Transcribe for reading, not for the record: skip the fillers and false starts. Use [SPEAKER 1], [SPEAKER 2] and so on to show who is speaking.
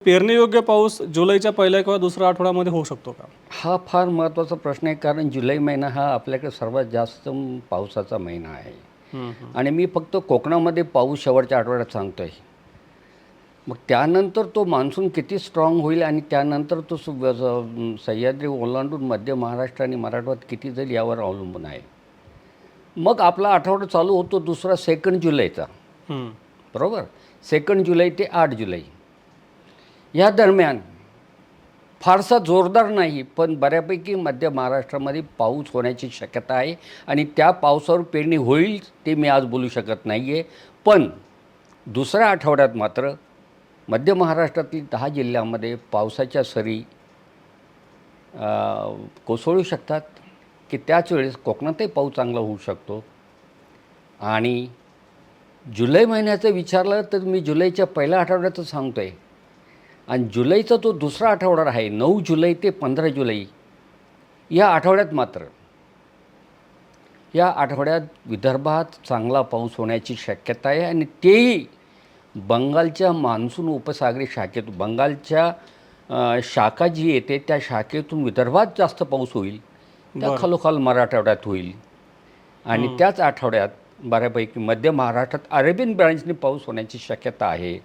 [SPEAKER 1] पेरणीयोग्य पाऊस जुलैच्या पहिल्या किंवा दुसऱ्या आठवड्यामध्ये होऊ शकतो का?
[SPEAKER 2] हा फार महत्त्वाचा प्रश्न आहे, कारण जुलै महिना हा आपल्याकडे सर्वात जास्त पावसाचा महिना आहे. आणि मी फक्त कोकणामध्ये पाऊस शेवटच्या आठवड्यात सांगतो आहे. मग त्यानंतर तो मान्सून किती स्ट्रॉंग होईल आणि त्यानंतर तो सह्याद्री ओलांडून मध्य महाराष्ट्र आणि मराठवाड्यात किती जाईल यावर अवलंबून आहे. मग आपला आठवडा चालू होतो दुसरा 2 जुलैचा, बरोबर. 2 जुलै ते 8 जुलै या दरम्यान फारसा जोरदार नाही, पण बऱ्यापैकी मध्य महाराष्ट्रामध्ये पाऊस होण्याची शक्यता आहे. आणि त्या पावसावर पेरणी होईल ते मी आज बोलू शकत नाही आहे. पण दुसऱ्या आठवड्यात मात्र मध्य महाराष्ट्रातील 10 जिल्ह्यांमध्ये पावसाच्या सरी कोसळू शकतात, की त्याच वेळेस कोकणातही पाऊस चांगला होऊ शकतो. आणि जुलै महिन्याचं विचारलं तर मी जुलैच्या पहिल्या आठवड्याचं सांगतो आहे. आणि जुलैचा तो दुसरा आठवडा आहे, 9 जुलै ते 15 जुलै या आठवड्यात मात्र या आठवड्यात विदर्भात चांगला पाऊस होण्याची शक्यता आहे. आणि तेही बंगालच्या मान्सून उपसागरी शाखेतून, बंगालच्या शाखा जी येते त्या शाखेतून विदर्भात जास्त पाऊस होईल, त्या खालोखाल मराठवाड्यात होईल. आणि त्याच आठवड्यात बऱ्यापैकी मध्य महाराष्ट्रात अरेबियन ब्रांचने पाऊस होण्याची शक्यता आहे.